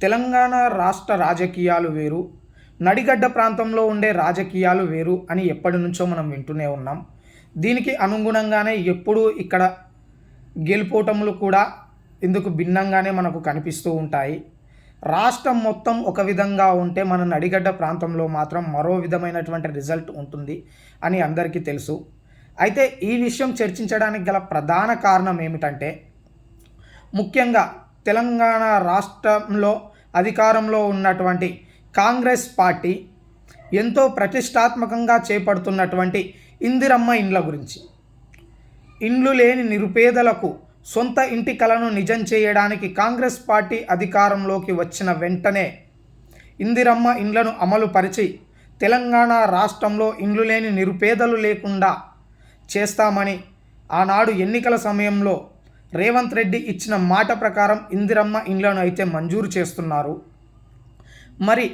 తెలంగాణ రాష్ట్ర రాజకీయాలు వేరు, నడిగడ్డ ప్రాంతంలో ఉండే రాజకీయాలు వేరు అని ఎప్పటి నుంచో మనం వింటూనే ఉన్నాం. దీనికి అనుగుణంగానే ఎప్పుడూ ఇక్కడ గెలుపోటములు కూడా ఇందుకు భిన్నంగానే మనకు కనిపిస్తూ ఉంటాయి. రాష్ట్రం మొత్తం ఒక విధంగా ఉంటే మన నడిగడ్డ ప్రాంతంలో మాత్రం మరో విధమైనటువంటి రిజల్ట్ ఉంటుంది అని అందరికీ తెలుసు. అయితే ఈ విషయం చర్చించడానికి గల ప్రధాన కారణం ఏమిటంటే, ముఖ్యంగా తెలంగాణ రాష్ట్రంలో అధికారంలో ఉన్నటువంటి కాంగ్రెస్ పార్టీ ఎంతో ప్రతిష్టాత్మకంగా చేపడుతున్నటువంటి ఇందిరమ్మ ఇండ్ల గురించి. ఇండ్లు లేని నిరుపేదలకు సొంత ఇంటి కలను నిజం చేయడానికి కాంగ్రెస్ పార్టీ అధికారంలోకి వచ్చిన వెంటనే ఇందిరమ్మ ఇండ్లను అమలు పరిచి తెలంగాణ రాష్ట్రంలో ఇండ్లు లేని నిరుపేదలు లేకుండా చేస్తామని ఆనాడు ఎన్నికల సమయంలో రేవంత్ రెడ్డి ఇచ్చిన మాట ప్రకారం ఇందిరమ్మ ఇండ్లను అయితే మంజూరు చేస్తున్నారు. మరి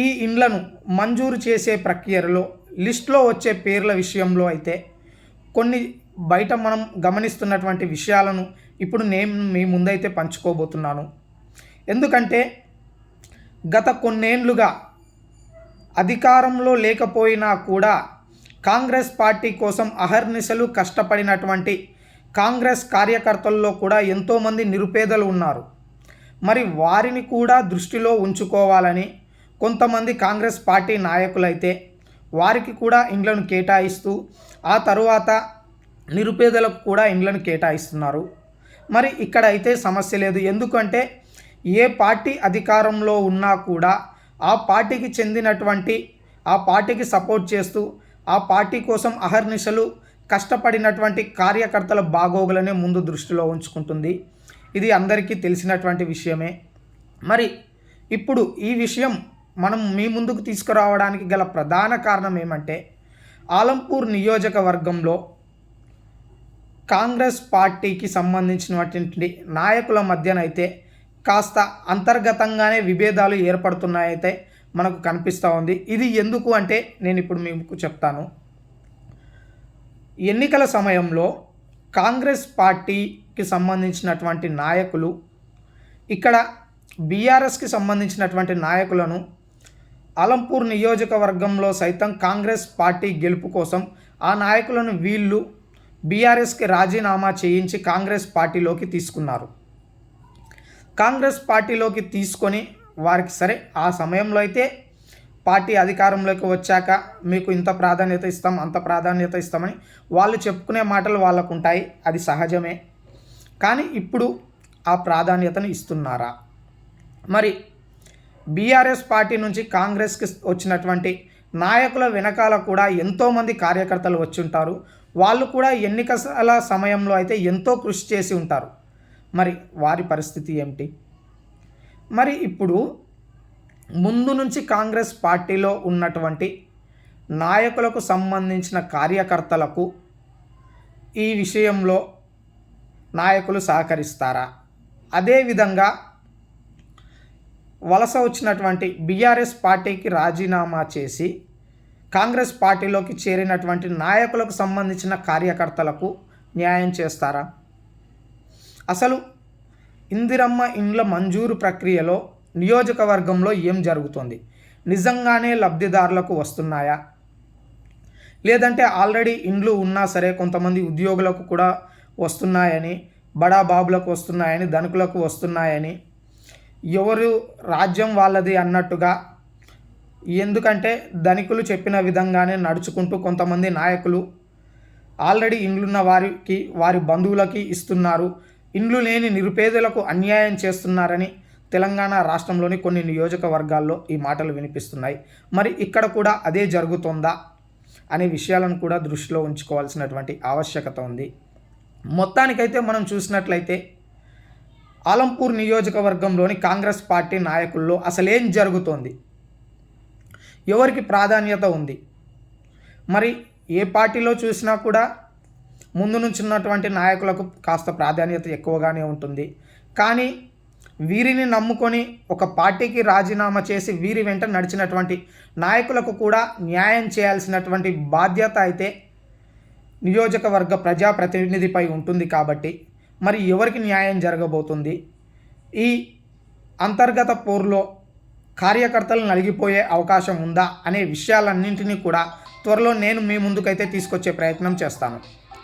ఈ ఇండ్లను మంజూరు చేసే ప్రక్రియలో లిస్టులో వచ్చే పేర్ల విషయంలో అయితే కొన్ని బయట మనం గమనిస్తున్నటువంటి విషయాలను ఇప్పుడు నేను మీ ముందైతే పంచుకోబోతున్నాను. ఎందుకంటే గత కొన్నేళ్లుగా అధికారంలో లేకపోయినా కూడా కాంగ్రెస్ పార్టీ కోసం అహర్నిశలు కష్టపడినటువంటి కాంగ్రెస్ కార్యకర్తల్లో కూడా ఎంతోమంది నిరుపేదలు ఉన్నారు. మరి వారిని కూడా దృష్టిలో ఉంచుకోవాలని కొంతమంది కాంగ్రెస్ పార్టీ నాయకులైతే వారికి కూడా ఇండ్లను కేటాయిస్తూ ఆ తరువాత నిరుపేదలకు కూడా ఇండ్లను కేటాయిస్తున్నారు. మరి ఇక్కడ అయితే సమస్య లేదు. ఎందుకంటే ఏ పార్టీ అధికారంలో ఉన్నా కూడా ఆ పార్టీకి చెందినటువంటి, ఆ పార్టీకి సపోర్ట్ చేస్తూ ఆ పార్టీ కోసం అహర్నిశలు కష్టపడినటువంటి కార్యకర్తల బాగోగులనే ముందు దృష్టిలో ఉంచుకుంటుంది. ఇది అందరికీ తెలిసినటువంటి విషయమే. మరి ఇప్పుడు ఈ విషయం మనం మీ ముందుకు తీసుకురావడానికి గల ప్రధాన కారణం ఏమంటే, ఆలంపూర్ నియోజకవర్గంలో కాంగ్రెస్ పార్టీకి సంబంధించినటువంటి నాయకుల మధ్యనైతే కాస్త అంతర్గతంగానే విభేదాలు ఏర్పడుతున్నాయైతే మనకు కనిపిస్తూ ఉంది. ఇది ఎందుకు అంటే నేను ఇప్పుడు మీకు చెప్తాను. ఎన్నికల సమయంలో కాంగ్రెస్ పార్టీకి సంబంధించినటువంటి నాయకులు ఇక్కడ బీఆర్ఎస్కి సంబంధించినటువంటి నాయకులను ఆలంపూర్ నియోజకవర్గంలో సైతం కాంగ్రెస్ పార్టీ గెలుపు కోసం ఆ నాయకులను వీళ్ళు బీఆర్ఎస్కి రాజీనామా చేయించి కాంగ్రెస్ పార్టీలోకి తీసుకున్నారు. కాంగ్రెస్ పార్టీలోకి తీసుకొని వారికి సరే ఆ సమయంలో అయితే పార్టీ అధికారంలోకి వచ్చాక మీకు ఇంత ప్రాధాన్యత ఇస్తాం, అంత ప్రాధాన్యత ఇస్తామని వాళ్ళు చెప్పుకునే మాటలు వాళ్ళకు ఉంటాయి, అది సహజమే. కానీ ఇప్పుడు ఆ ప్రాధాన్యతను ఇస్తున్నారా? మరి బీఆర్ఎస్ పార్టీ నుంచి కాంగ్రెస్కి వచ్చినటువంటి నాయకుల వెనకాల కూడా ఎంతోమంది కార్యకర్తలు వచ్చి ఉంటారు. వాళ్ళు కూడా ఎన్నికల సమయంలో అయితే ఎంతో కృషి చేసి ఉంటారు. మరి వారి పరిస్థితి ఏమిటి? మరి ఇప్పుడు ముందు నుంచి కాంగ్రెస్ పార్టీలో ఉన్నటువంటి నాయకులకు సంబంధించిన కార్యకర్తలకు ఈ విషయంలో నాయకులు సహకరిస్తారా? అదేవిధంగా వలస వచ్చినటువంటి బీఆర్ఎస్ పార్టీకి రాజీనామా చేసి కాంగ్రెస్ పార్టీలోకి చేరినటువంటి నాయకులకు సంబంధించిన కార్యకర్తలకు న్యాయం చేస్తారా? అసలు ఇందిరమ్మ ఇండ్ల మంజూరు ప్రక్రియలో నియోజకవర్గంలో ఏం జరుగుతుంది? నిజంగానే లబ్ధిదారులకు వస్తున్నాయా? లేదంటే ఆల్రెడీ ఇండ్లు ఉన్నా సరే కొంతమంది ఉద్యోగులకు కూడా వస్తున్నాయని, బడా బాబులకు వస్తున్నాయని, ధనికులకు వస్తున్నాయని, ఎవరు రాజ్యం వాళ్ళది అన్నట్టుగా, ఎందుకంటే ధనికులు చెప్పిన విధంగానే నడుచుకుంటూ కొంతమంది నాయకులు ఆల్రెడీ ఇండ్లున్న వారికి, వారి బంధువులకి ఇస్తున్నారు, ఇండ్లు లేని నిరుపేదలకు అన్యాయం చేస్తున్నారని తెలంగాణ రాష్ట్రంలోని కొన్ని నియోజకవర్గాల్లో ఈ మాటలు వినిపిస్తున్నాయి. మరి ఇక్కడ కూడా అదే జరుగుతుందా అనే విషయాలను కూడా దృష్టిలో ఉంచుకోవాల్సినటువంటి ఆవశ్యకత ఉంది. మొత్తానికైతే మనం చూసినట్లయితే ఆలంపూర్ నియోజకవర్గంలోని కాంగ్రెస్ పార్టీ నాయకుల్లో అసలేం జరుగుతోంది, ఎవరికి ప్రాధాన్యత ఉంది? మరి ఏ పార్టీలో చూసినా కూడా ముందు నుంచి ఉన్నటువంటి నాయకులకు కాస్త ప్రాధాన్యత ఎక్కువగానే ఉంటుంది. కానీ వీరిని నమ్ముకొని ఒక పార్టీకి రాజీనామా చేసి వీరి వెంట నడిచినటువంటి నాయకులకు కూడా న్యాయం చేయాల్సినటువంటి బాధ్యత అయితే నియోజకవర్గ ప్రజాప్రతినిధిపై ఉంటుంది. కాబట్టి మరి ఎవరికి న్యాయం జరగబోతుంది? ఈ అంతర్గత పోరులో కార్యకర్తలు నలిగిపోయే అవకాశం ఉందా అనే విషయాలన్నింటినీ కూడా త్వరలో నేను మీ ముందుకైతే తీసుకొచ్చే ప్రయత్నం చేస్తాను.